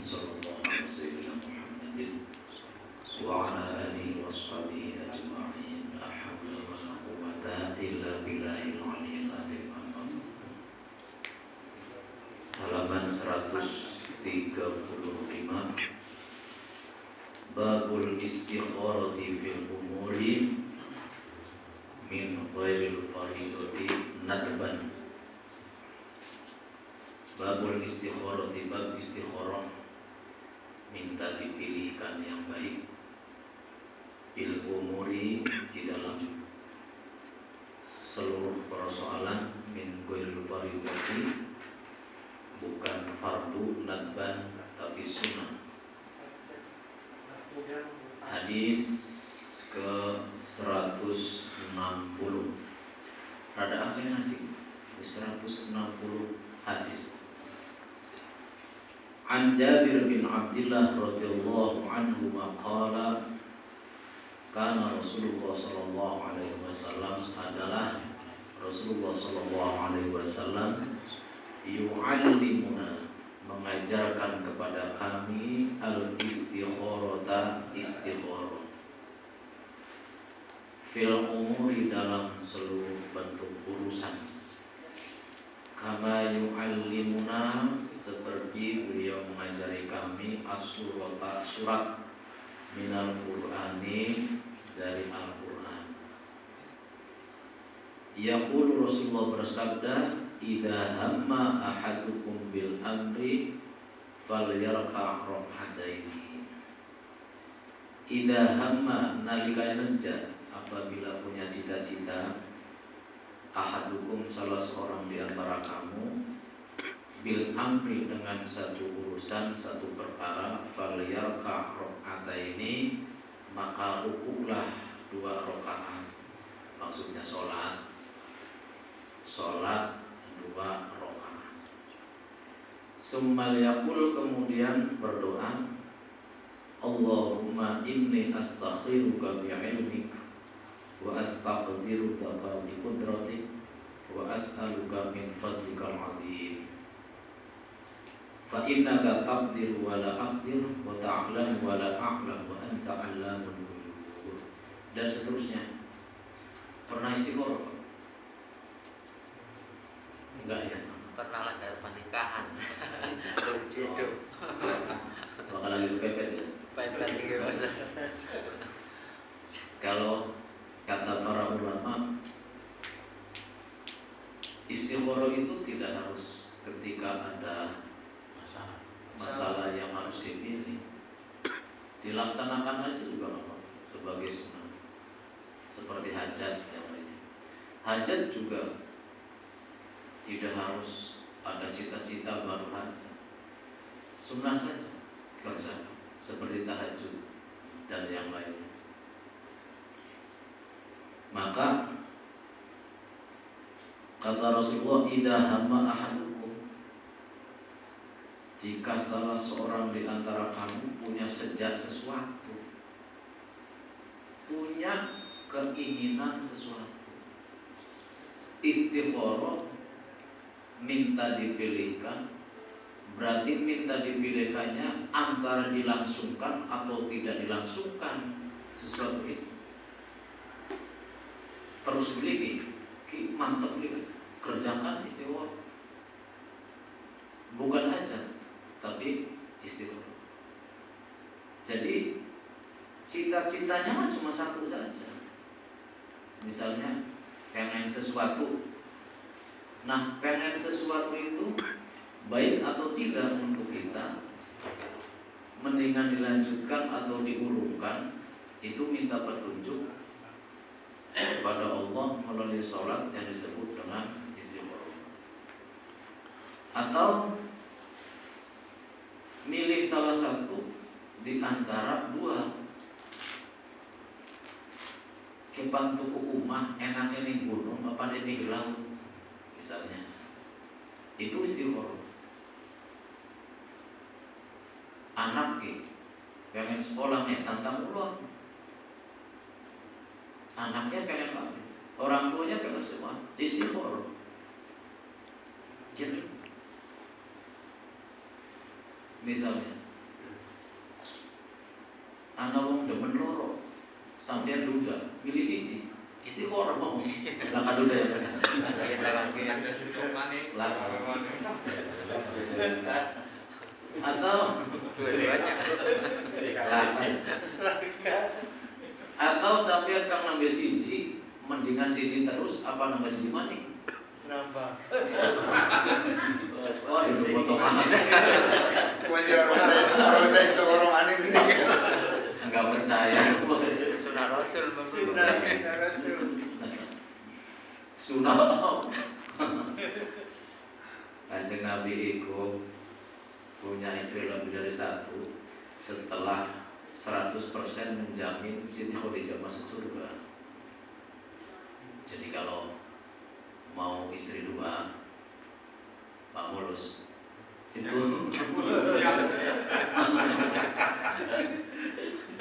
sallallahu alaihi wasallam Muhammadin wa ala alihi washabihi ajma'in. La haula wa la quwwata illa billahil aliyyil azim. Halaman 135. Babul istikharati fil umuri min ghairil faridati nadban. Babul istikharati, bab istikharah, minta dipilihkan yang baik fil umuri, di dalam seluruh persoalan, min ghairil faridati, bukan fardu nadban tapi sunnah. Hadis ke 160. Rada akhir ngaji 160 hadis. An Jabir bin Abdullah radhiyallahu anhu qala kana Rasulullah sallallahu alaihi wasallam, adalah Rasulullah sallallahu alaihi wasallam yu'allimuna, mengajarkan kepada kami al-istikharata, istikharah fil umuri, dalam seluruh bentuk urusan. Kama yu'allimuna, seperti beliau mengajari kami as-surata, surat minal Qur'ani, dari Al-Qur'an. Yaqulu, Rasulullah bersabda, idza hamma ahadukum bil amri falyarka' rak'ataini. Idza hamma, nalika nenja, apabila punya cita-cita, ahadukum, salah seorang di antara kamu, bil amri, dengan satu urusan, satu perkara, falyarka' rak'ataini, maka rukuklah 2 rakaat. Maksudnya sholat 2 rakaat. Summal yaqul, kemudian berdoa, Allahumma inni astakhiruka bi'ilmik wa astaqdiruka biqudratik wa as'aluka min fadlikal azim. Fa innaka taqdiru wa la aqdir wa ta'lamu wa la a'lam wa anta 'allamul ghuyub. Dan seterusnya. Pernah istikharah? Enggak ya? Pernah lah dari pernikahan. Belum jodoh. Bakal lagi kepepet ya? Pepet juga masa. Kalau kata para ulama, istikharah itu tidak harus ketika ada masalah yang harus dipilih. Dilaksanakan aja juga apa? Sebagai sunnah. Seperti hajat yang lainnya. Hajat juga tidak harus ada cita-cita baru hajat. Sunnah saja kerja, seperti tahajud dan yang lainnya. Maka kata Rasulullah, idza hamma ahadukum, jika salah seorang di antara kamu punya sejak sesuatu, punya keinginan sesuatu, istikharah, minta dipilihkan, berarti minta dipilihkannya antara dilangsungkan atau tidak dilangsungkan sesuatu itu. Terus pilih, mantap pilih, kerjakan istikharah. Bukan aja, tapi istikharah. Jadi cita-citanya mah cuma satu saja. Misalnya pengen sesuatu. Nah, pengen sesuatu itu baik atau tidak untuk kita, mendingan dilanjutkan atau diurungkan, itu minta petunjuk kepada Allah melalui sholat yang disebut dengan istikharah. Atau milih salah satu di antara 2. Kepan tuku umah, enaknya di gunung apa di laut, misalnya. Itu istikharah. Anak pengen sekolah tantang ulang. Anaknya pengen apa? Orang tuanya pengen semua. Istikharah. Gitu. Misalnya ana wong demen loro. Sampeyan duda, milih siji. Istiqoroh mau. Lah kaduda ya. Lah. Atau dua-duanya. Atau sampeyan kang nambah siji, mendingan siji terus apa nambah siji maning? Nambah. Oh, itu foto mahal. Masih orang saya sudah orang aneh ini. Enggak percaya. Sunnah Rasul Sunah. Kanjeng Nabi itu punya istri lebih dari satu setelah 100% menjamin Siti Khadijah masuk surga. Jadi kalau mau istri dua, Pak Mulus itu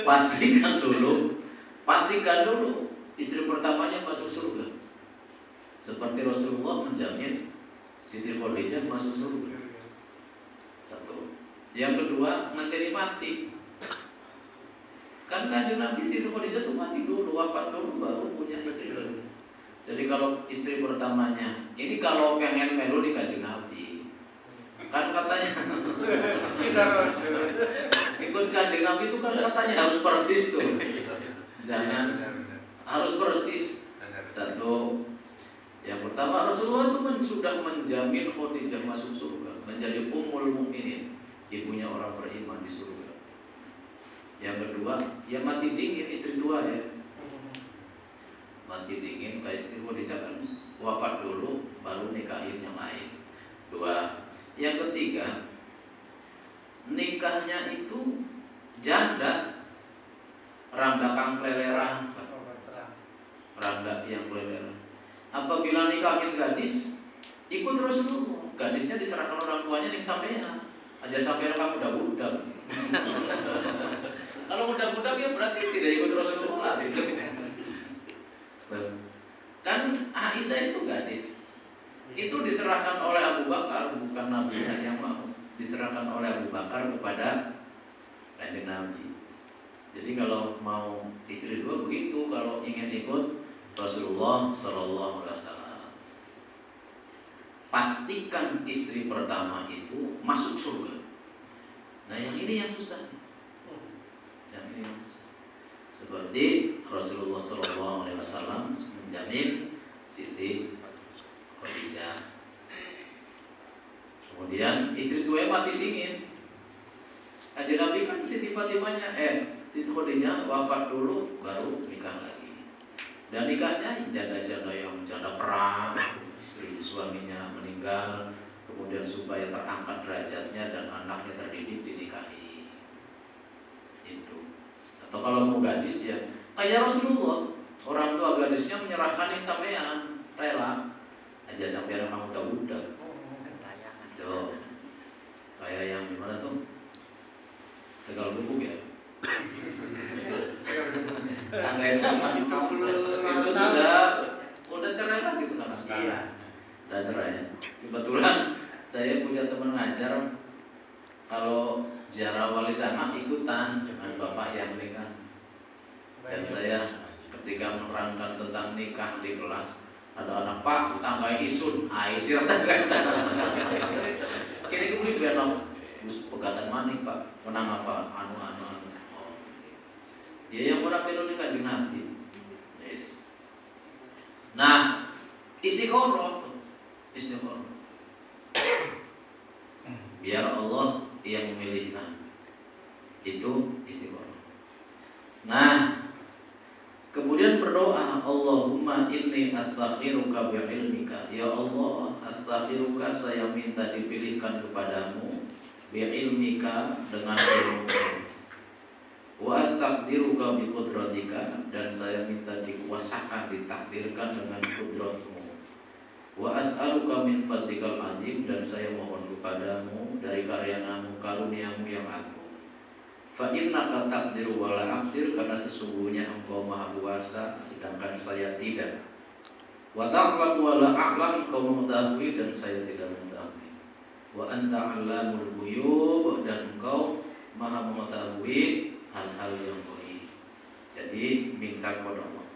pastikan dulu istri pertamanya masuk surga. Seperti Rasulullah menjamin Siti Khadijah masuk surga. Satu. Yang kedua, ngenteni mati. Kan Kanjeng Nabi Siti Khadijah tuh mati dulu, wafat dulu baru punya istri lagi. Jadi kalau istri pertamanya, ini kalau pengen melu di Kanjeng Nabi, kan katanya ikut Kanjeng Nabi itu kan katanya harus persis tuh, jangan harus persis. Satu, yang pertama Rasulullah itu kan sudah menjamin Khadijah masuk surga, menjadi ummul mukminin, ibunya orang beriman di surga. Yang kedua, ya mati dingin istri tua ya. Mati dingin kayak istri Khadijah kan wafat dulu baru nikahin yang lain. Dua. Yang ketiga, nikahnya itu janda, randa kang klelerang, randa yang klelerang. Apabila nikahin gadis, ikut Rasulullah. Gadisnya diserahkan orang tuanya ning sampean. Aja sampean kamu udah budak. Kalau budak-budak ya berarti tidak ikut Rasulullah. Kan Aisyah itu gadis. Itu diserahkan oleh Abu Bakar, bukan Nabi yang mau. Diserahkan oleh Abu Bakar kepada Kanjeng Nabi. Jadi kalau mau istri dua begitu, kalau ingin ikut Rasulullah Sallallahu Alaihi Wasallam, pastikan istri pertama itu masuk surga. Nah yang ini yang susah. Yang ini yang susah. Seperti Rasulullah Sallallahu Alaihi Wasallam menjamin Siti Khadijah. Kemudian istri tua mati dingin. Kanjeng Nabi kan Siti Fatimahnya, Siti Khadijah wafat dulu baru nikah lagi. Dan nikahnya janda-janda yang janda perang, istri suaminya meninggal, kemudian supaya terangkat derajatnya dan anaknya terdidik dinikahi. Itu. Atau kalau mau gadis ya kayak Rasulullah, orang tua gadisnya menyerahkan yang sampean, rela aja sampean kamu udah budak. Tuh. Kayak yang gimana tuh? Tegal bubuk ya. Tangga sama itu sudah cerai lagi sekarang. Iya. Udah cerai. Kebetulan saya punya teman ngajar, kalau ziarah wali sama ikutan dengan bapak yang nikah. Dan saya ketika menerangkan tentang nikah di kelas, ada anak Pak tangga isun, isir tangga. Kini gue biar nong pegatan maning Pak, menang apa anu. Ya yang orang melu Kanjeng Nabi. Yes. Nah, istiqoroh. Biar Allah yang memilihkan. Itu istiqoroh. Nah, kemudian berdoa, Allahumma inni astaghfiruka bi'ilmika. Ya Allah, astaghfiruka, saya minta dipilihkan kepadamu bi'ilmika, dengan ilmu. Wa astaqdiruka biqudratika, dan saya minta dikuasakan, ditakdirkan dengan kudratmu. Wa as'aluka min fadlikal azim, dan saya mohon kepadamu dari karuniamu yang agung. Fa innaka taqdiru wa la aqdir, karena sesungguhnya engkau maha kuasa sedangkan saya tidak. Wa ta'lam wa la a'lam, engkau mengetahui dan saya tidak mengetahui. Wa anta 'allamul ghuyub, dan engkau maha mengetahui hal-hal yang baik. Jadi minta kepada Allah.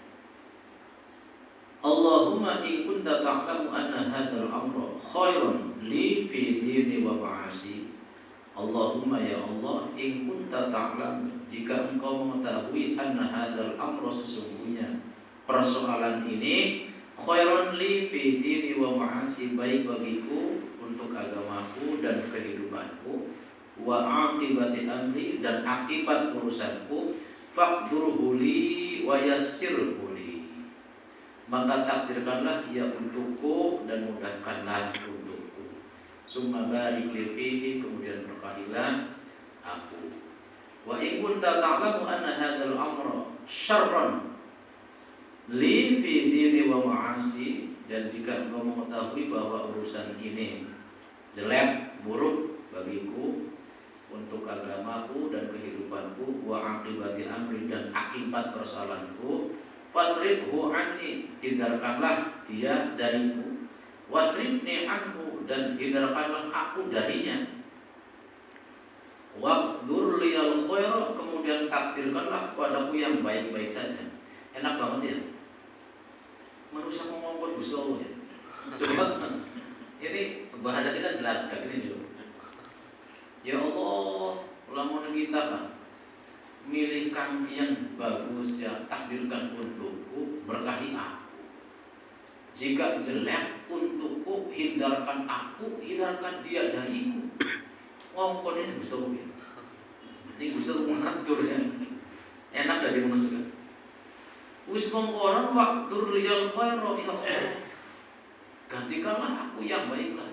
Allahumma in kunta ta'lamu anna hadzal amra khairan li fi dini wa ma'asi. Allahumma ya Allah, in kunta ta'lamu, jika engkau mengetahui anna hadzal amra, sesungguhnya persoalan ini khairan li fi dini wa ma'asi, baik bagiku untuk agamaku dan kehidupanku, wa aqibati amri, dan akibat urusanku, faqdurhu li wa yassirhu li, maka takdirkanlah ia untukku dan mudahkanlah untukku. Summa barik li fihi, kemudian berkahilah aku. Wa in kunta ta'lamu anna hadzal amra syarran li fi dini wa ma'asi, dan jika engkau mengetahui bahwa urusan ini jelek, buruk bagiku untuk agamaku dan kehidupanku, wa aqibati amri, dan akibat persoalanku, wasrifhu anni, hindarkanlah dia dariku, wasrifni anhu, dan hindarkanlah aku darinya, waqdur liyal khaira, kemudian takdirkanlah padaku yang baik-baik saja. Enak banget ya, manusia ngomong Gusti Allah ya. Coba ini bahasa kita gelagak ini dulu. Ya Allah, lamun kita kan milih kang yang bagus, ya takdirkan untukku, berkahi aku. Jika jelek untukku, hindarkan aku, hindarkan dia dariku. Ngomong ini Gusti Allah. Ini Gusti Allah mengatur ya. Enak dari manusia. Wis mongkoran waqtur liyal khaira, ya Allah, gantikanlah aku yang baiklah,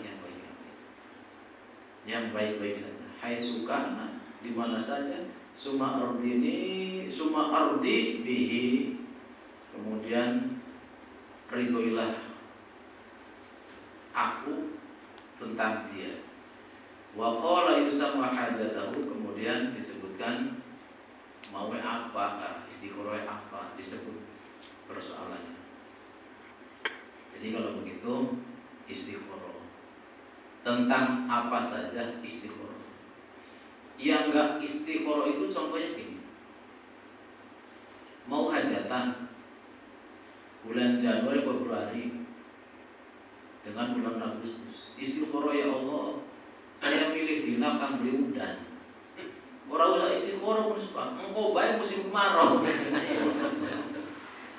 yang baik-baik saja. Hai sukana, di mana saja, summa ardi bihi, kemudian ridhoilah aku tentang dia. Wa qala yusamma hajatahu, kemudian disebutkan mau apa, istikharah apa, disebut persoalannya. Jadi kalau begitu istikharah tentang apa saja, istikharah. Yang enggak istikharah itu contohnya gini, mau hajatan bulan Januari Februari dengan bulan Agustus, istikharah, ya Allah, saya pilih dina kang beli udan. Orang udah istikharah pun sebab engkau baik musim kemarau.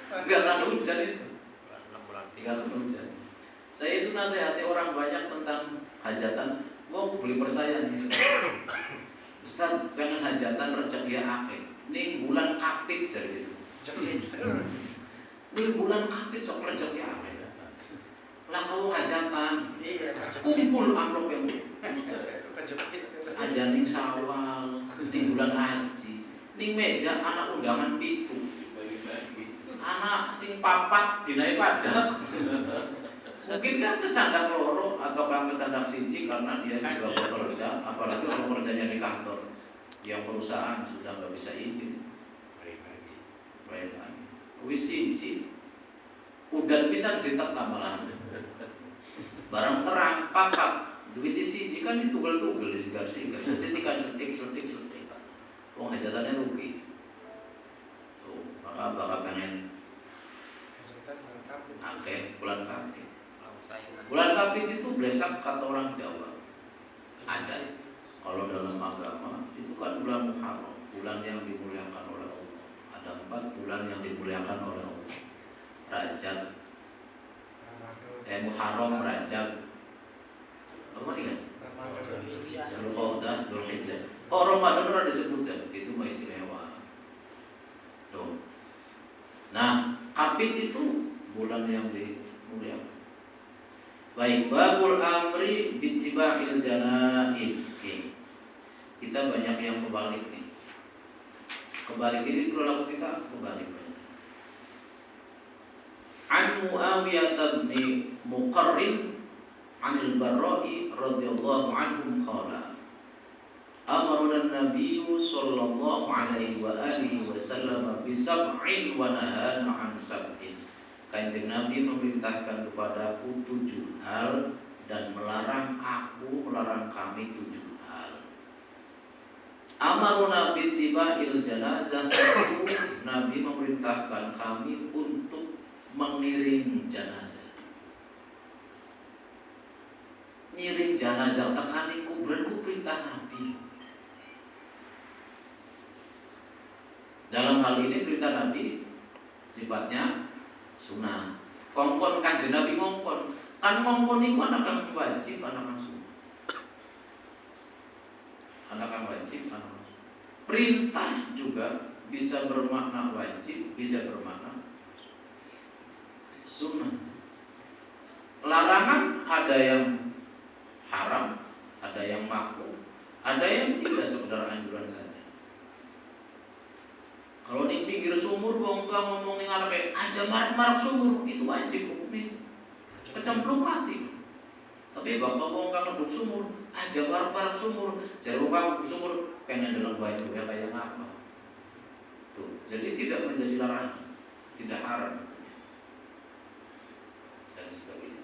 Enggak akan hujan itu. 6 bulan. Enggak akan hujan. Saya itu nasihati orang banyak tentang hajatan. Mau beli persayan nih. Ustaz, pengen hajatan rezeki akeh. Ning bulan Kapit jadi itu. Ning bulan Kapit sok rezeki akeh. Lah kalau hajatan, kumpul amplop yang aja ning Syawal, ning bulan haji, ning meja anak undangan pitu, anak sing papat dinaik padat. Mungkin kan kecandak loro atau kan kecandak siji karena dia juga bekerja, apalagi kalau kerjanya di kantor yang perusahaan sudah nggak bisa izin, bayar lagi. Wis siji, udah bisa ditetap malah. Barang terang papat. Duit siji kan ditugel-tugel, disigar-sigar, setik. Wong hajatannya rugi. Tuh, maka bakal pengen akeh bulan Kapit. Bulan Kapit itu blesak kata orang Jawa. Ada. Kalau dalam agama itu kan bulan Muharram, bulan yang dimuliakan oleh Allah. Ada 4 bulan yang dimuliakan oleh Allah. Rajab, Muharram, Rajab, apa nih kan? Dzulqa'dah, Dzulhijjah. Oh, Ramadan udah disebutkan, itu mah istimewa. Tuh. Nah, Kapit itu bulan yang dimuliakan. Baik, babul amri bittiba'il janaiz. Kita banyak yang kebalik nih. Kebalik ini perilaku kita kebalik banyak. An Muawiyah bin Muqarrin Anil Barra'i radhiyallahu anhum qala amarna an-nabiy sallallahu alaihi wa alihi wasallam bi sab'in wa nahana an sab'in. Kanjeng Nabi memerintahkan kepadaku 7 hal dan melarang kami 7 hal. Amaruna bittiba'il janazah. Satu, Nabi memerintahkan kami untuk mengiring jenazah. Ngiring jenazah tekani kuburan perintah Nabi. Dalam hal ini perintah Nabi sifatnya sunnah. Kongkon kanjeng Nabi ngongkon. Kan ngongkon itu anak kang wajib, anak kang sunnah. Anak kang wajib, anak kang sunnah. Perintah juga bisa bermakna wajib, bisa bermakna sunnah. Larangan ada yang haram, ada yang makruh, ada yang tidak, sekedar anjuran saja. Kalau di pinggir sumur wong tua ngomong ning arepe aja marah-marah sumur, itu wajib hukumnya. Kecemplung mati. Tapi bapak wong kang ngeduk sumur, aja marah-marah sumur, jare wong sumur pengen delok baju ya kayak apa. Tuh, jadi tidak menjadi larangan, tidak haram. Dan sebagainya.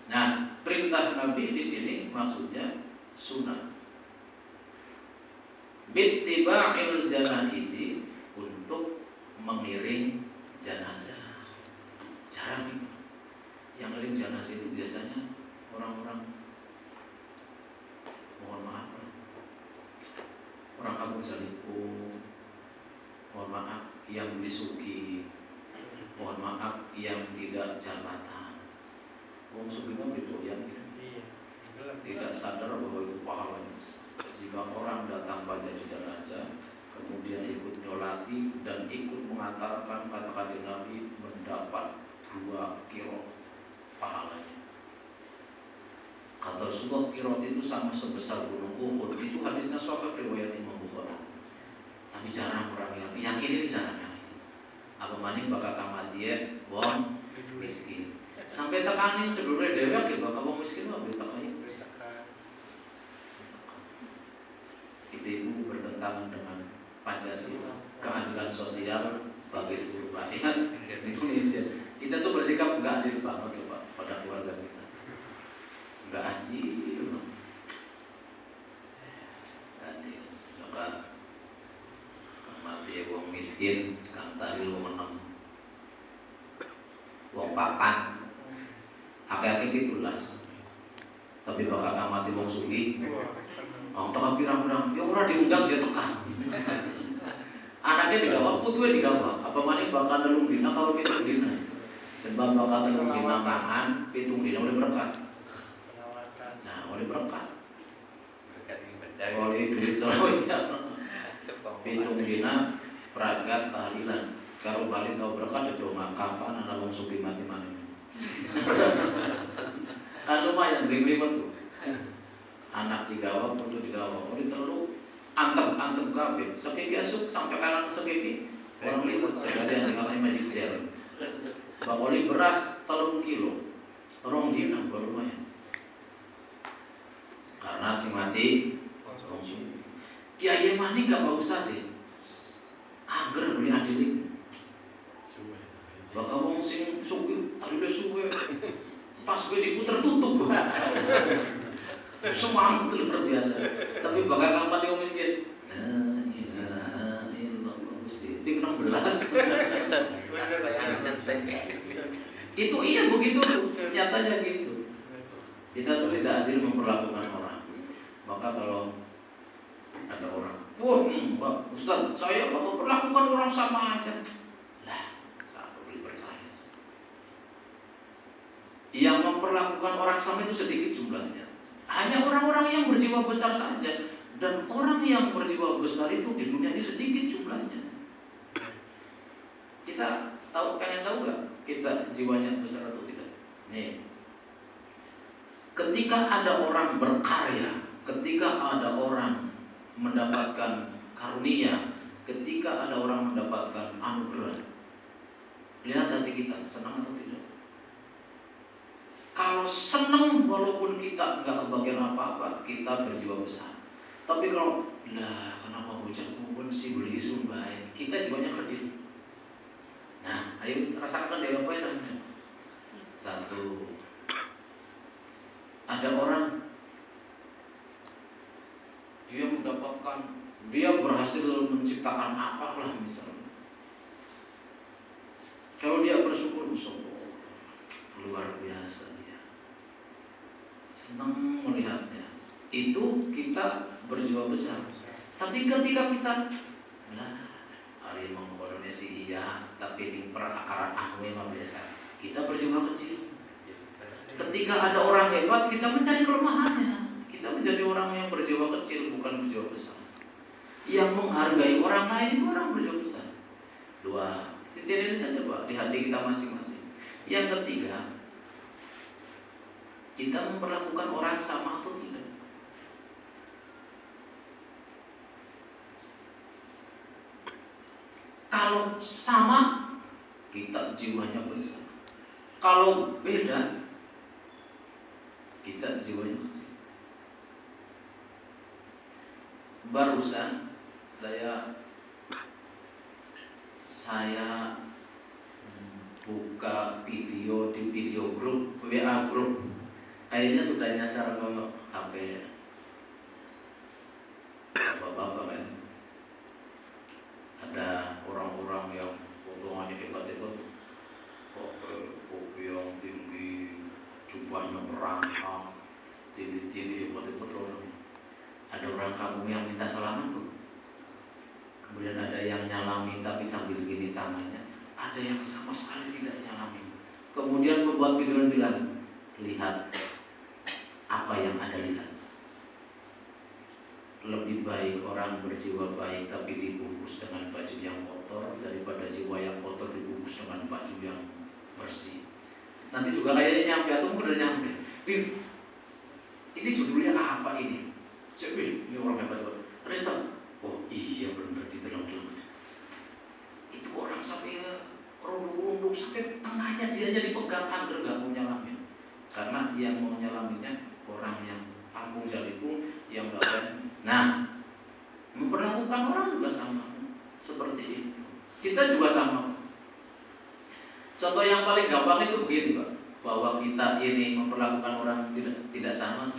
Nah, perintah Nabi di sini maksudnya sunnah. Bittiba'il janaizi, untuk mengiring jenazah. Jarang nih. Yang ngiring jenazah itu biasanya orang-orang, mohon maaf, orang kampung Jalipo, mohon maaf yang beli suki, mohon maaf yang tidak jabatan. Wong suki mah doyan gitu. Tidak sadar bahwa itu pahalanya. Jika orang datang pada jenazah, kemudian ikut nyolati dan ikut mengantarkan, kata kanjeng Nabi, mendapat 2 kiro pahalanya. Kata Rasulullah, kiro itu sama sebesar gunung Uhud. Itu hadisnya sahih riwayat Imam Bukhari. Tapi jarang orang yang ini jarang yang ini. Apa maning bakal kamatiye wong miskin. Sampai tekanin sedulure dhewe ge bakal wong miskin wae ditekanin. Itu bertentangan dengan Pancasila, keadilan sosial bagi seluruh rakyat Indonesia. Kita tuh bersikap enggak adil banget ya Pak pada keluarga kita. Enggak adil. Adil. Maka mati wong miskin, kang tadi wong enem. Wong papan. Akeh-akeh pitulas. Tapi bakal mati wong sugih. Wong teka pirang-pirang, ya ora diundang dia tekan. Anaknya digawa, putunya digawa. Apa maning bakal nelung dina kalau pitung dina. Sebab bakal nelung dina mangan, pitung dina oleh berkat. Nah, oleh berkat. Oleh duit selawatnya. Pitung dina peragat tahlilan. Kalau balik tahu berkat dodong kapan anak wong sugih mati maning. Kan lumayan ring-ring tuh. Anak digawa, putu digawa, oleh telu antep kabeh. Sepipi asuk sampai kalang sepipi. Orang liwat sekalian dengan magic gel. Bakoli beras 3 kilo. Rong dina baru lumayan. Karena sing mati langsung. Kiai mani gak mau ustadz. Agar beli adilik. Bakal wong sing suwe, adile suwe. Pas gue diputer tutup. Semangat itu luar biasa. Tapi bakal kamu mati wong miskin. Di 16. Itu iya begitu. Nyatanya gitu. Kita tuh tidak adil memperlakukan orang. Maka kalau ada orang, wah, Mbak Ustaz, saya memperlakukan orang sama aja. Lah, saya boleh percaya. Yang memperlakukan orang sama itu sedikit jumlahnya. Hanya orang-orang yang berjiwa besar saja. Dan orang yang berjiwa besar itu di dunia ini sedikit jumlahnya. Kita tahu, kalian tahu gak kita jiwanya besar atau tidak? Nih, ketika ada orang berkarya, ketika ada orang mendapatkan karunia, ketika ada orang mendapatkan anugerah, lihat hati kita, senang atau tidak? Kalau senang walaupun kita nggak kebagian apa-apa, kita berjiwa besar. Tapi kalau lah kenapa bocah kumpul sih beli sumbai, kita jiwanya kerdil. Nah, ayo rasakan dari apa ya? Satu, ada orang dia mendapatkan dia berhasil menciptakan apalah misalnya. Kalau dia bersyukur, luar biasa dia, senang melihatnya. Itu kita berjiwa besar. Tapi ketika kita hari mengkodone si iya, tapi di perakaran aku memang biasa, kita berjiwa kecil. Ketika ada orang hebat, kita mencari kelemahannya. Kita menjadi orang yang berjiwa kecil, bukan berjiwa besar. Yang menghargai orang lain itu orang berjiwa besar. Dua titik ini saja Pak, di hati kita masing-masing. Yang ketiga, kita memperlakukan orang sama atau tidak. Kalau sama, kita jiwanya besar. Kalau beda, kita jiwanya kecil. Barusan saya buka video di video grup, WA grup. Kayaknya sudah nyasar ke HP bapak-bapak kan. Ada orang-orang yang potongannya hebat-hebat, kopi yang tinggi, jubahnya merangkak, tinggi-tinggi, hebat-hebat orang. Ada orang kampung yang minta salaman tuh. Kemudian ada yang nyalamin tapi sambil gini tangannya. Ada yang sama sekali tidak nyalamin. Kemudian membuat video bilang, lihat apa yang ada lihat. Lebih baik orang berjiwa baik tapi dibungkus dengan baju yang kotor daripada jiwa yang kotor dibungkus dengan baju yang bersih. Nanti juga kayaknya nyampe atau udah nyampe. Ini judulnya apa ini? Ini orang hebat banget. Ternyata, oh iya benar di dalam. Itu orang sampai kerundung-kerundung sampai tengahnya dia dipegang angker gak mau nyalamin. Karena yang mau nyalaminnya orang yang kampung Jalipung yang lawan. Nah, memperlakukan orang juga sama seperti itu. Kita juga sama. Contoh yang paling gampang itu begini Pak, bahwa kita ini memperlakukan orang tidak sama.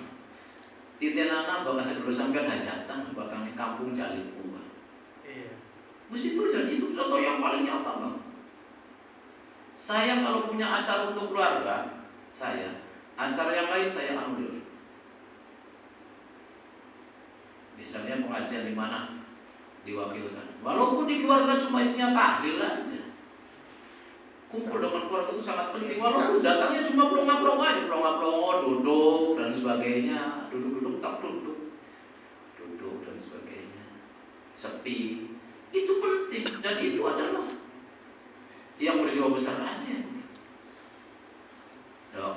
Titenana bakal sedulur sampean hajatan bakal di kampung Jalipung. Iya. Itu jadi itu contoh yang paling nyata Bang. Saya kalau punya acara untuk keluarga, acara yang lain saya ambil. Misalnya pengajian di mana diwakilkan. Walaupun di keluarga cuma isinya tahlil aja. Kumpul dengan keluarga itu sangat penting. Walaupun datangnya cuma plonga-plonga aja, plonga-plongo, duduk dan sebagainya, duduk dan sebagainya, sepi, itu penting dan itu adalah yang berjiwa besar aja. Yo,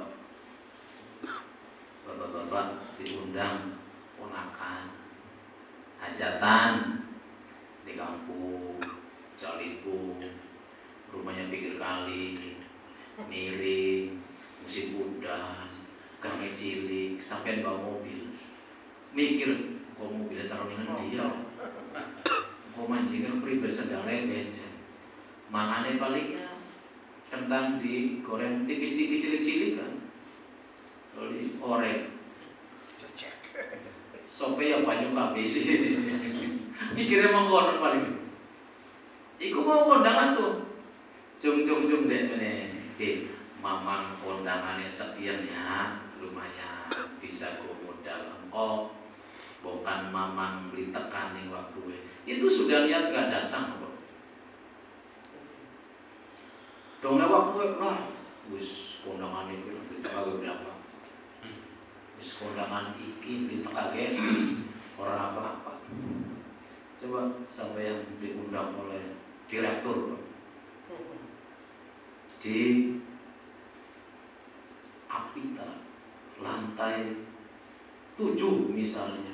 bapak-bapak diundang ponakan hajatan di kampung Jalipung. Rumahnya pinggir kali, miring, musim udan, gang cilik, sampai bawa mobil. Mikir, kok mobilnya taruh dengan dia? Kok mancingnya pribadi sedang lewat. Mangannya palingnya kentang digoreng tipis-tipis cilik-cilik kan. Lalu orek. Sope yang banyak habis. Mikirnya mau konon paling. Iku mau kondangan tuh. Jom dek meneh. Mamang kondangannya sekian ya, lumayan bisa go modal engkau. Bukan mamang beli tekani waktu itu sudah lihat gak datang kok. Dongnya waktu lah, wis kondangan itu beli tekage berapa? Wis kondangan iki beli tekage orang apa-apa. Coba sampai yang diundang oleh direktur di Apita lantai 7 misalnya,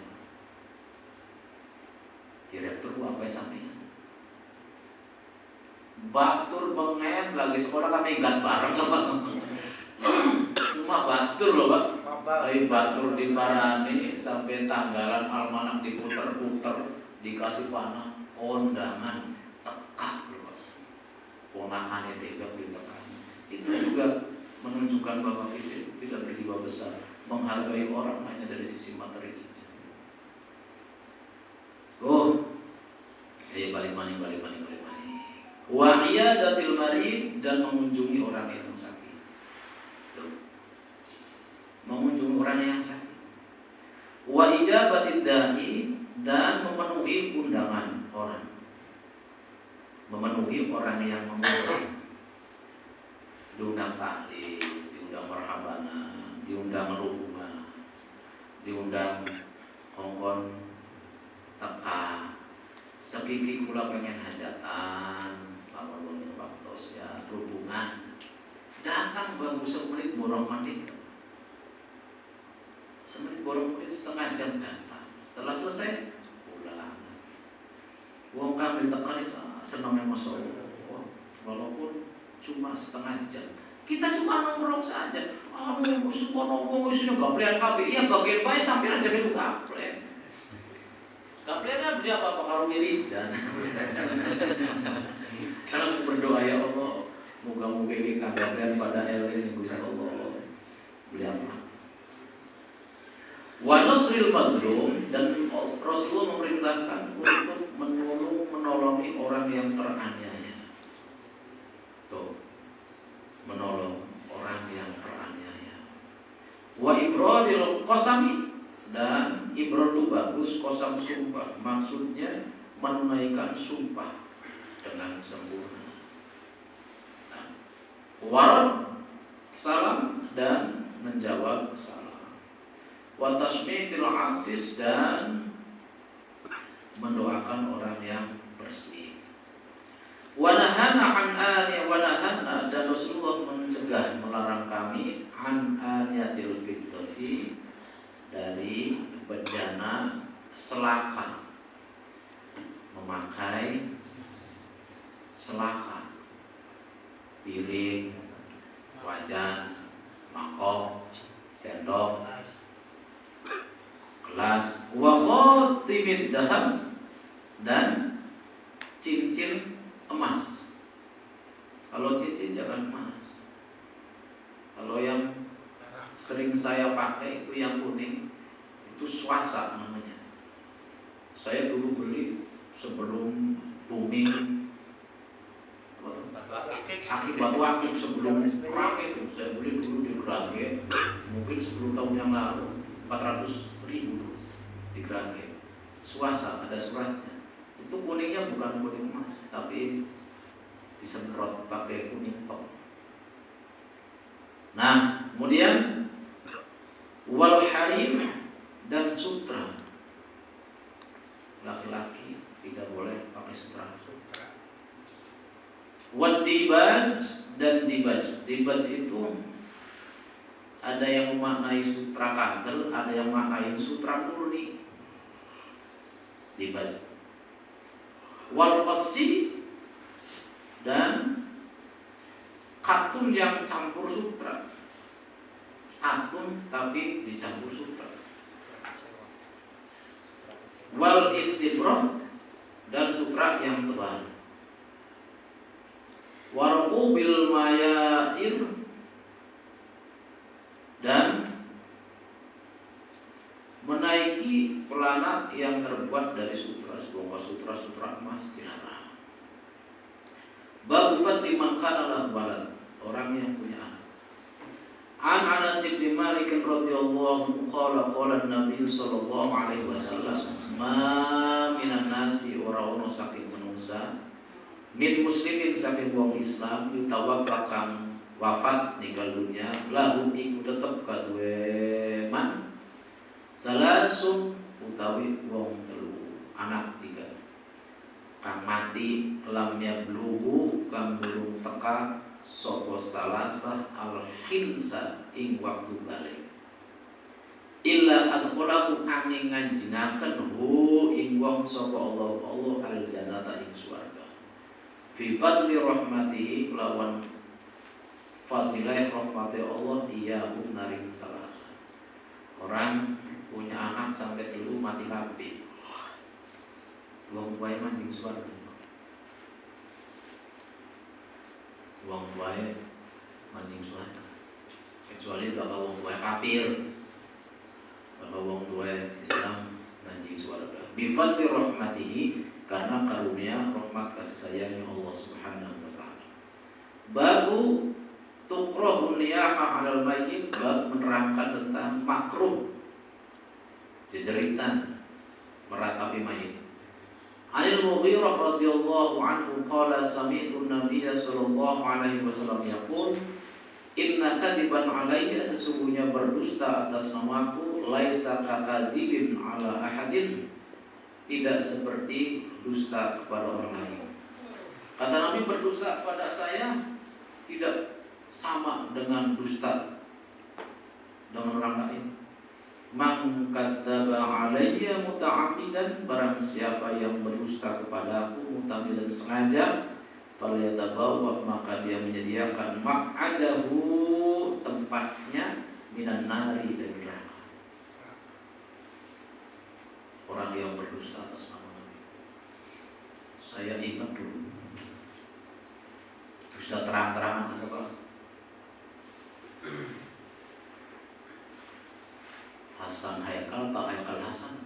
direktur apa sampai batur bengen lagi sekolah kami ingat bareng cuma batur loh Pak. Tapi batur di Parani sampai tanggalan almanak diputer-puter dikasih panah kondangan tekak loh Pak. Ponakannya tegak ditekan. Itu juga menunjukkan bahwa kita tidak berjiwa besar, menghargai orang hanya dari sisi materi saja. Oh, balik maning. Wa iyadatil marid, dan mengunjungi orang yang sakit. Tuh. Mengunjungi orang yang sakit. Wa ijabatid da'i, dan memenuhi undangan orang. Memenuhi orang yang mengundang. Diundang tahlil, diundang marhabana, diundang rumah, diundang kongkon teka. Sakiki kula pengen hajatan, lawan wonten waktos ya hubungan. Datang bangku semenit borong menit. Semenit borong menit, setengah jam datang. Setelah selesai pulang. Wong kami tekan senangnya masuk. Walaupun cuma setengah jam. Kita cuma nongkrong saja. Aduh, supono wong isine gaplean kabeh. Iya, bagian bae sampean aja melu gaplean. Gaplean kan beli apa karo wiridan. Jangan berdoa ya Allah, moga-moga ini kagaplean pada eling Gusti Allah. Beli apa? Wa nasril madlum, dan Rasulullah memerintahkan untuk menolongi orang yang teraniaya. Tuh, menolong orang yang teraniaya. Wa ibradil qasami, dan ibrad itu bagus, qasam sumpah, maksudnya menunaikan sumpah dengan sempurna. Nah, warad salam, dan menjawab salam. Wa tasmitil atis, dan mendoakan orang yang bersih. Wa nahana dan Rasulullah mencegah, melarang kami an aniyatil fiddati, dari bejana selaka, memakai selaka, piring, wajan, mangkok, sendok, gelas, wa khatimid dahab, dan cincin emas. Kalau cincin jangan emas. Kalau yang sering saya pakai itu yang kuning, itu swasa namanya. Saya dulu beli sebelum booming akik batu akik, sebelum perang itu saya beli dulu di Grage, mungkin 10 tahun yang lalu 400.000 di Grage. Swasa, ada suratnya. Itu kuningnya bukan kuning emas, tapi disemprot pakai kuning top. Nah, kemudian wal harir, dan sutra. Laki-laki tidak boleh pakai sutra. Wad dibaj, dan dibaj. Dibaj itu ada yang memaknai sutra kantel, ada yang memaknai sutra murni. Dibaj. Wal qasi, dan katun yang campur sutra. Katun tapi dicampur sutra. Wal istibroh, dan sutra yang tebal. Warqu bil mayair, dan menaiki pelana yang terbuat dari sutra. Sebuah sutra emas dilarang. Bab fadli man kana lahu walad, orang yang punya anak. An Anas bin Malik radhiyallahu qala Nabi sallallahu alaihi wasallam, ma minan nasi ora saking manusa min muslimin saking wong Islam yutawaffakan wafat ninggal dunia lahu iku tetep kaduwe man salasun utawi wong telu anak tiga kang mati lam yablughu kang belum teka sapa salasah al-hinsa ing waktu balik illa adkhulahu angin nganjinaken hu ing wong sapa Allah al-jannata ing swarga fi fadli rahmatihi lawan fadilah rahmati Allah iyahu naring salasah. Orang punya anak sampai telu mati kabeh, wong tuae mancing swarga. Wong tuae mancing swarga. Kecuali bapak wong tuae kafir. Bapak wong tuae Islam mancing swarga. Bi fadli rahmatihi karena karunia rahmat kasih sayangnya Allah Subhanahu wa taala. Babu tukrahun niyaha 'alal mayyit, bab menerangkan tentang makruh jejeritan meratapi mayit. Anil Mughirah radhiyallahu anhu qala sami'tu an-nabiyya sallallahu alaihi wasallam yaqul inna kadiban alayya, sesungguhnya berdusta atas namaku, laisa kakadibin ala ahadin, tidak seperti dusta kepada orang lain. Kata Nabi, berdusta kepada saya tidak sama dengan dusta dengan orang lain. Man kadzaba alayya muta'ammidan, barang siapa yang berdusta kepadaku muta'ammidan sengaja, falyatabawwa, maka dia menyediakan maq'adahu, tempatnya, minan nari, dari neraka. Orang yang berdusta atas nama Nabi. Saya ingat dulu dusta terang-terangan apa? Hasan Haikal, Pak Haikal Hasan.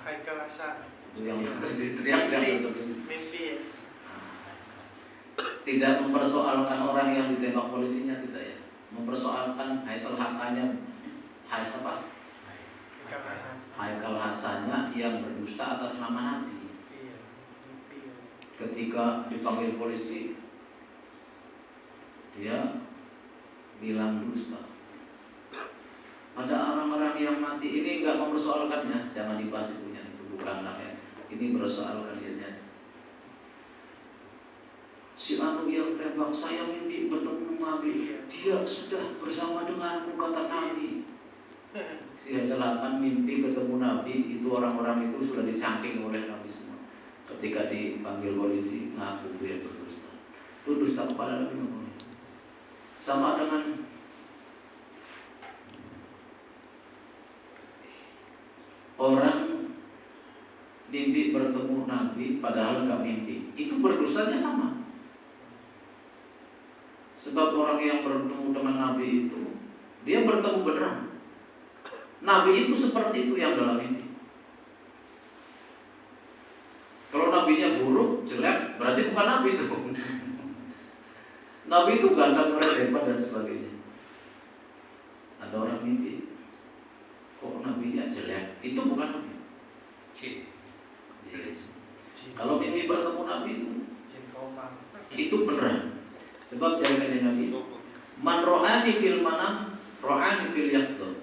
Haikal Hasan. Itu yang teriak-teriak terus. Mimpi. Tidak mempersoalkan orang yang ditembak polisinya, tidak ya. Mempersoalkan Haisal Hakanya, Haisal apa? Haikal Hasannya yang berdusta atas nama Nabi. Ketika dipanggil polisi, dia bilang dusta. Ada orang-orang yang mati ini enggak mempersoalkannya, jangan dibahas itunya, itu bukan anaknya. Ini bersoalkan dirinya. Si anu yang tembak, saya mimpi bertemu Nabi, dia sudah bersama denganku, kata Nabi. Si Hasan mimpi ketemu Nabi, itu orang-orang itu sudah dicangking oleh Nabi semua. Ketika dipanggil polisi, ngaku dia berdusta. Itu dusta kepada Nabi ngomongnya. Sama dengan orang mimpi bertemu Nabi padahal nggak mimpi, itu berdosanya sama. Sebab orang yang bertemu dengan Nabi itu, dia bertemu beneran. Nabi itu seperti itu yang dalam mimpi. Kalau nabinya buruk, jelek, berarti bukan Nabi itu. Nabi itu ganteng, hebat dan sebagainya. Ada orang mimpi, kok nabinya jelek, itu bukan Nabi. Kalau mimpi bertemu Nabi itu beneran. Sebab jawabannya Nabi, man ro'ani fil manam, ro'ani fil yaqظah.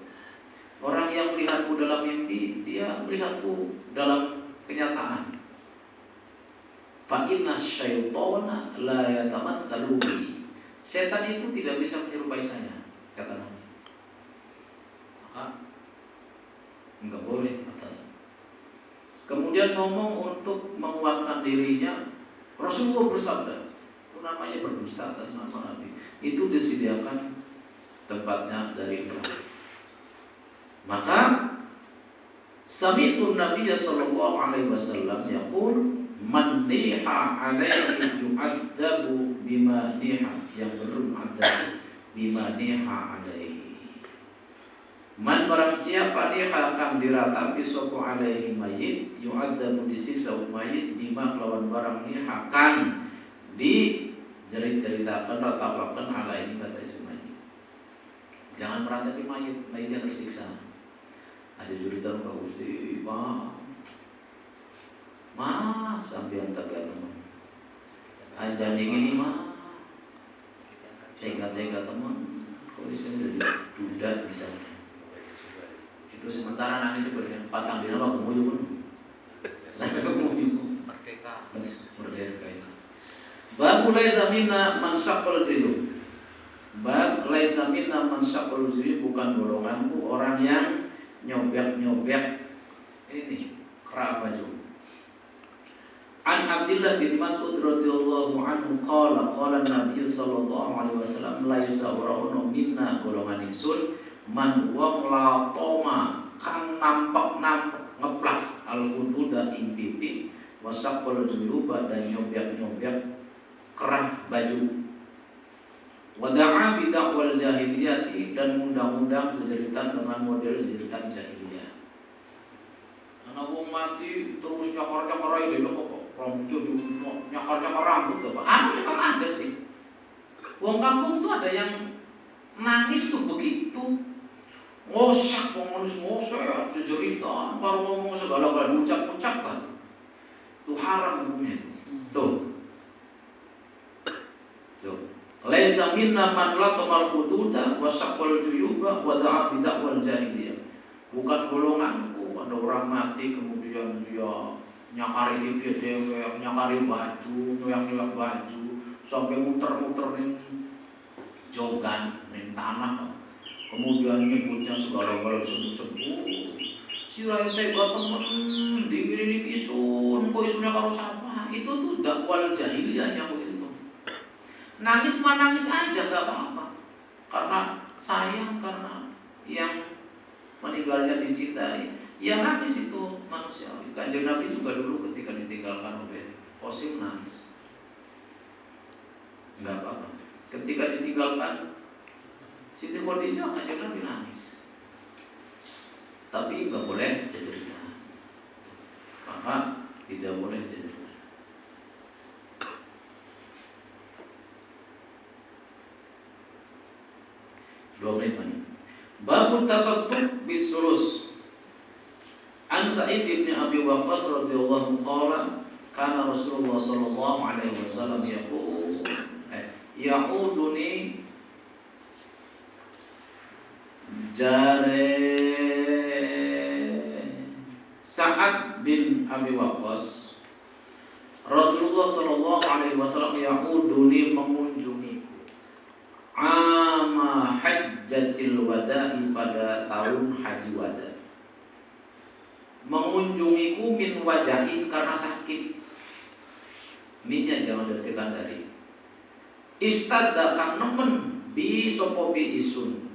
Orang yang melihatku dalam mimpi, dia melihatku dalam kenyataan. Fa inna syaitana la yatamassalu bi. Setan itu tidak bisa menyerupai saya, kata Nabi. Maka enggak boleh atas. Kemudian ngomong untuk menguatkan dirinya, Rasulullah bersabda, itu namanya berdusta atas nama Nabi. Itu disediakan tempatnya dari neraka. Maka sami'tu Nabiya sallallahu alaihi wasallam yaqul man niha alaihi yu'adzabu bima niha, yang belum ada bima niha alaihi. Man barang siapa niha akan diratapi sopo alaihi mayit, yu'adzabu disiksa mayit bima kelawan barang niha kan dijerit-jeritakan ratapakan alaihi kata si mayit. Jangan meratapi mayit, mayitnya tersiksa. Ada juritan Pak Gusti, Pak, sampai tak teman. Aja ini mah, tega-tega teman, polisi udah duda misalnya. Itu sementara nangis sebenarnya, patang di nama kemudian pun, Merdeka. Merdeka. Bab laisa minna man syaqal jilub. Bab laisa minna man syaqal jilub, bukan golonganku orang yang nyobek ini kerah baju. An Abdullah bin Mas'ud radhiyallahu anhu qala Nabi sallallahu alaihi wasallam laisa wara'un minna, golongan ingsun man wong la toma kang nampak ngeplak al-hududa ing pipi wasaqal juluba, dan nyobek kerah baju. Wada'a bidakwal jahiliyati, dan undang-undang jeritan dengan model jeritan jahiliyah. Ana wong mati terus nyakar-nyakar ae dhewe kok rambutnya nyakar-nyakar rambut apa? Memang ada sih. Wong kampung tuh ada yang nangis tuh begitu. Ngosak, ngosek, cerita, baru ngomong segala-galanya, ucap-ucap kan. Itu haram hukumnya. Tuh. Laisa minna man latamal hududa wa saqal juyuba wa da'a bidakwal jahiliyah. Bukan golonganku. Ada orang mati kemudian dia nyakari dia dewe, nyakari baju, nyoyak-nyoyak baju, sampai muter-muter ning jogan ning tanah. Kemudian nyebutnya segala-galanya sebut-sebut. Sira tega temen dingin isun, kok isunnya karo sapa? Itu tuh dakwal jahiliyah yang begitu. Nangis mah nangis aja gak apa-apa. Karena sayang, karena yang meninggalnya dicintai. Ya nangis itu manusiawi. Kanjeng Nabi juga dulu ketika ditinggalkan oleh Qasim nangis. Enggak apa-apa. Ketika ditinggalkan Siti Khadijah, Kanjeng Nabi nangis. Tapi enggak boleh cerita. Maka tidak boleh cerita. Dua menit lagi. Babut tasadduk bisulus. An Sa'id bin Abi Waqqas radhiyallahu qala kana Rasulullah sallallahu alaihi wasallam yaqul ya'uduni jare Sa'ad bin Abi Waqqas. Rasulullah sallallahu alaihi wasallam ya'uduni mengunjungiku ama hajjatil wada'i pada tahun haji wada. Mengunjungiku min wajahin karena sakit. Minnya jangan ditekan dari istadda kang nemen bi sopo bi isun.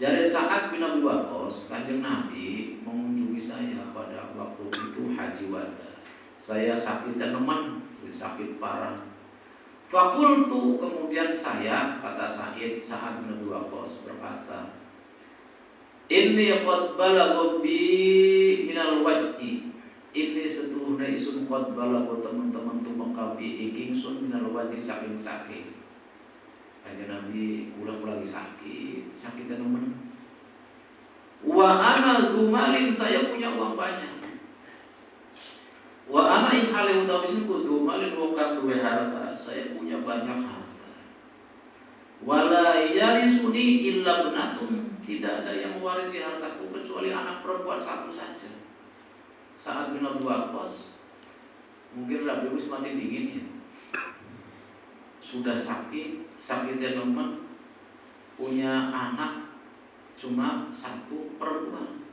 Jare Sa'ad bin Abi Waqqas, Kanjeng Nabi mengunjungi saya pada waktu itu haji wada. Saya sakit dan nemen, sakit parah. Fakultu, kemudian saya, kata Sa'ad bin Abi Waqqas berkata, inni qad balagha bi minal wajhi. Ini setuhna isun qad balagha teman-teman tumeka bi ingsun minal wajhi saking sakit. Kanjeng Nabi ulang lagi sakit dan nemen. Wa ana dumalin, saya punya uang banyak. Wa ana ing hale utawi kudu malin wong kang duwe harta, saya punya banyak harta. Wala yarisuni illa bunatun, tidak ada yang mewarisi hartaku kecuali anak perempuan satu saja. Sa'ad bin Abi Waqqas mungkin Rabi wis mati dingin ya. Sudah sakitnya nemen, punya anak cuma satu perempuan.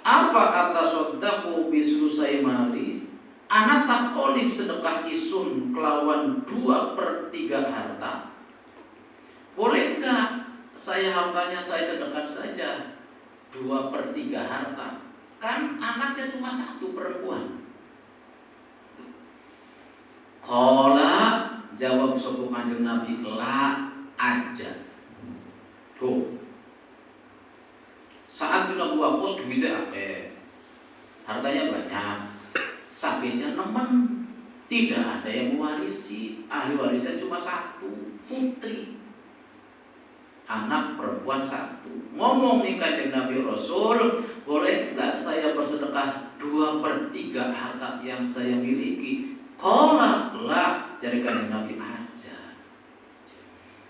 Apa kata sodaku bisusai mali? Anak tak oleh sedekah isun kelawan 2/3 harta. Boleh enggak saya hartanya saya sedekahkan saja 2/3 harta? Kan anaknya cuma satu perempuan. Qala, jawab sapa Kanjeng Nabi, la aja. Tuh. Saat bin Abi Waqqas duitnya akeh. Hartanya banyak. Sakitnya nemen. Tidak ada yang mewarisi. Ahli warisnya cuma satu, putri. Anak perempuan satu. Ngomong nih Kanjeng Nabi Rasul, boleh enggak saya bersedekah 2/3 harta yang saya miliki? Qala la, jadi Kanjeng Nabi aja.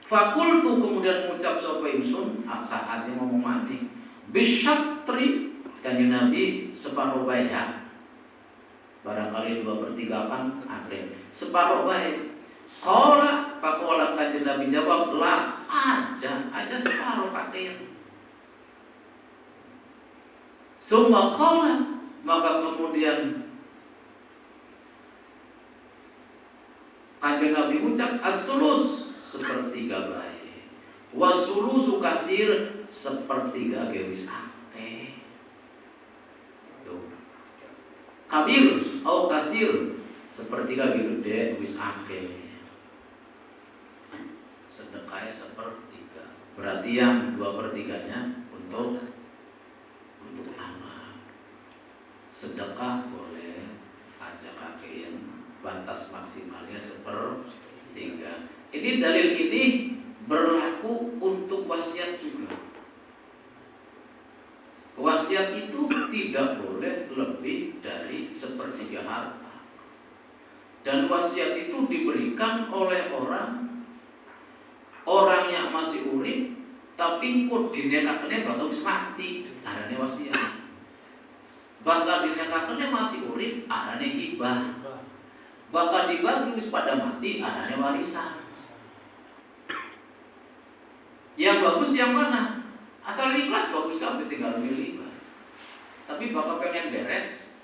Fakultu, kemudian mengucap sapa ingsun, saatnya ngomong mandi. Bisyatri, Kanjeng Nabi separuh bayar. Barangkali 2/3 kan ada. Separuh bayar. Qala, pakola Kanjeng Nabi jawab, la aja separuh pakaian. Summa qala, maka kemudian Kanjeng Nabi ucap as-sulus, 1/3 baik. Wasulusu kasir, 1/3 gewis akeh. Tuh. Kabir au kasir, 1/3 gede wis akeh. Sedekahnya 1/3. Berarti yang 2/3-nya untuk anak. sedekah boleh, aja kakean, batas maksimalnya 1/3. Ini dalil ini berlaku untuk wasiat juga. Wasiat itu tidak boleh lebih dari 1/3 harta. Dan wasiat itu diberikan oleh orang yang masih urip, tapi kok dinekaknya bakal wis mati, arane wasiat. Bakal dinekaknya masih urip, arane hibah. Bakal dibagi wis pada mati, arane warisan. Yang bagus yang mana? Asal ikhlas bagus kabeh tinggal milih. Tapi bapak pengen beres,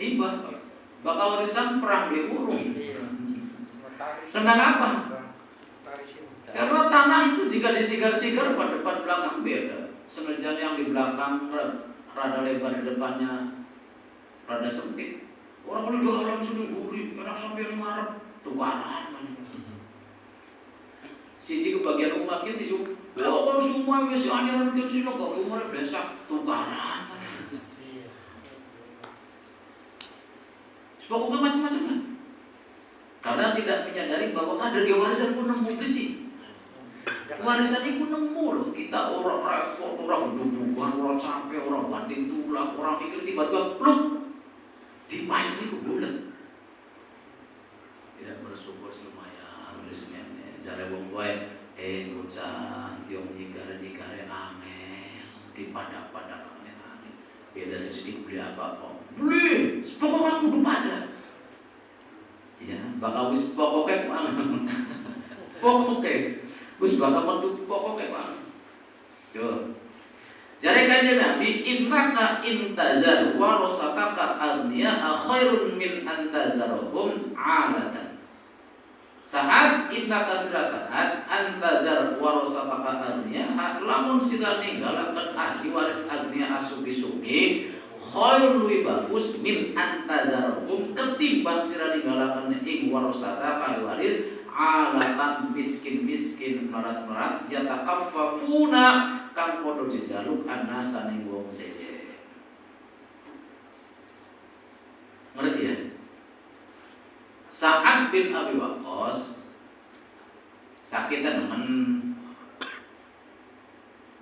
hibah. Bakal warisan perang beli burung. Tentang apa? Karena tanah itu jika disigar-sigar pada depan belakang beda. Senajan yang di belakang rada lebar, di depannya rada sempit. Orang kalau udah alam sudah gurih, enak sampai ngarep tukaran. Siji kebagian umat kita siji, kalau semua masih anjuran kita sih lo gak umur biasa tukaran. Pokoknya macam-macam kan. Karena tidak menyadari bahwa ada di warisan pun nemu besi. Warisan itu nemu loh. Kita orang repot, orang dudukan, orang capek, orang banting tulang, orang mikir tiba-tiba pluk dimain itu bulat. Tidak bersyukur lumayan biasanya. Cara wong tua ngucan, yang nyigare amen, dipadak-padak aneh. Beda sedikit beli apa kok? Beli, pokoknya kudu pada. Ya, bakal wis pokoknya mana? Pokoknya, wis bakal metu pokoknya mana? Yo. Jare kanjeng Nabi, innaka intadzar warasataka agniya khairun min antadzarhum 'alatan. Saat innaka sira saat antadzar warasataka agniya, lamun sira ninggalaken ahli waris agniya asugi-sugi, khairun luwih bagus min antadzarhum ketimbang sira ninggalaken ing warasata ahli waris alatan miskin-miskin melarat-melarat yatakaffafuna kang padha jejaluk anasane wong seje. Ngerti ya? Sa'ad bin Abi Waqqas sakit teman,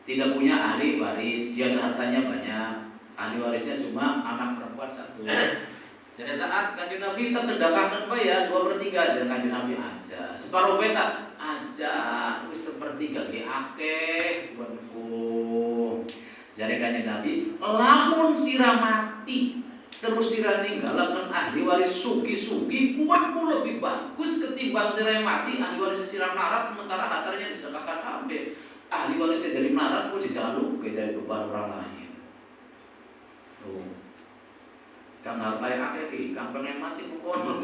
tidak punya ahli waris, dia ada hartanya banyak, ahli warisnya cuma anak perempuan 1. Jadi saat kanjeng Nabi tersedekahkan ya 2/3 aja kanjeng Nabi aja. Separuh beta aja wis 1/3 ge akeh buatku. Jadi kanjeng Nabi lamun sira mati terus sira ninggalaken ahli waris sugi-sugi kuatku lebih bagus ketimbang sira mati ahli waris sira melarat sementara hartanya disedekahkan kabeh. Ahli warisnya jadi melarat kok dijaluk ke jadi beban orang lain. Oh. Kang hartai akeh ki, kang pengen mati kono.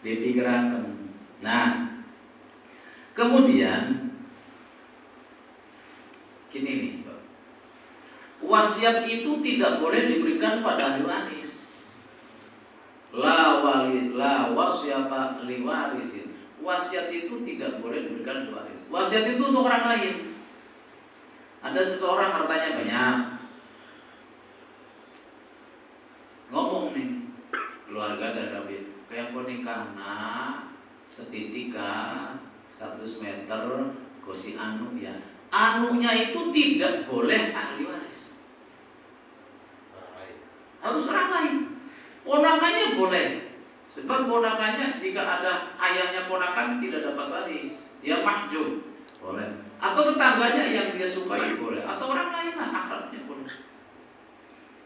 Dipikiraken. Nah, kemudian gini nih, Pak. Wasiat itu tidak boleh diberikan pada ahli waris. La wasyata li warisin. Wasiat itu tidak boleh diberikan ahli waris. Wasiat itu untuk orang lain. Ada seseorang hartanya banyak. Ngomong nih keluarga dari Nabi kayak ponikana setitika 100 meter gosi anu ya, anunya itu tidak boleh ahli waris, harus orang lain. Ponakannya boleh, sebab ponakannya jika ada ayahnya ponakan tidak dapat waris, dia mahjub boleh, atau tetangganya yang dia sukai boleh, atau orang lain lah akrabnya boleh.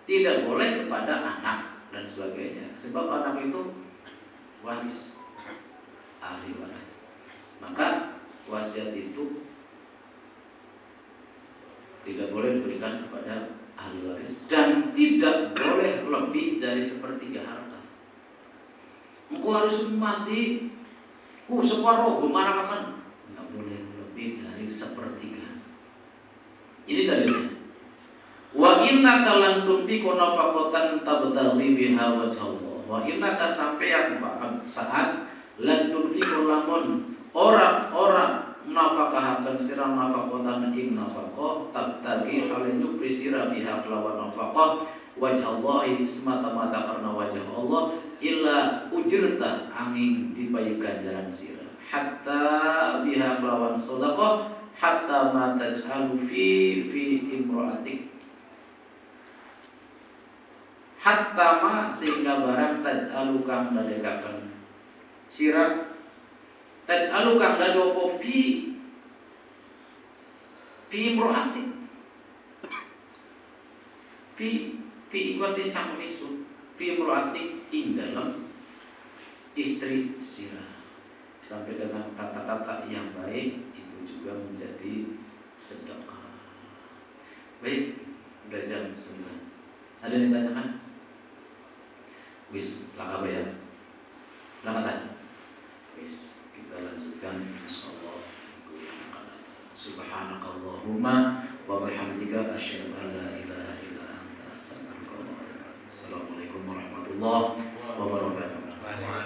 Tidak boleh kepada anak dan sebagainya. Sebab anak itu waris, ahli waris. Maka wasiat itu tidak boleh diberikan kepada ahli waris dan tidak boleh lebih dari 1/3 harta. Engkau harus mati, separuh gimana kan? Tidak boleh lebih dari 1/3. Ini dalilnya. Wa innaka lan tunfiqu nafaqatan tabtaghi biha wajhallah. Wa innaka sampeyan saat lan tunfiqu lamun ora nafaqahaken sira nafaqatan ing nafaqah tabtaghi hal nyupri sira biha kelawan nafaqah wajah Allah semata-mata karena wajah Allah, illa ujirta angin dipayu ganjaran sira, hatta biha lawan sedekah, hatta ma taj'alu fi imra'atik, hatta ma sehingga barang taj'alu kang dadekaken sira, taj'alu kang dadopo fi imra'atik, fi artinya sang isu, fi imra'atik ing dalam istri sira, sampai dengan kata-kata yang baik itu juga menjadi sedekah. Baik, udah jam 9. Ada yang ditanyakan? Wis, laka bayar. Laka tanya. Wis, kita lanjutkan insyaallah minggu yang akan datang. Subhanakallahumma wa bihamdika asyhadu an la ilaha illa anta astaghfiruka wa atubu ilaik. Assalamualaikum warahmatullahi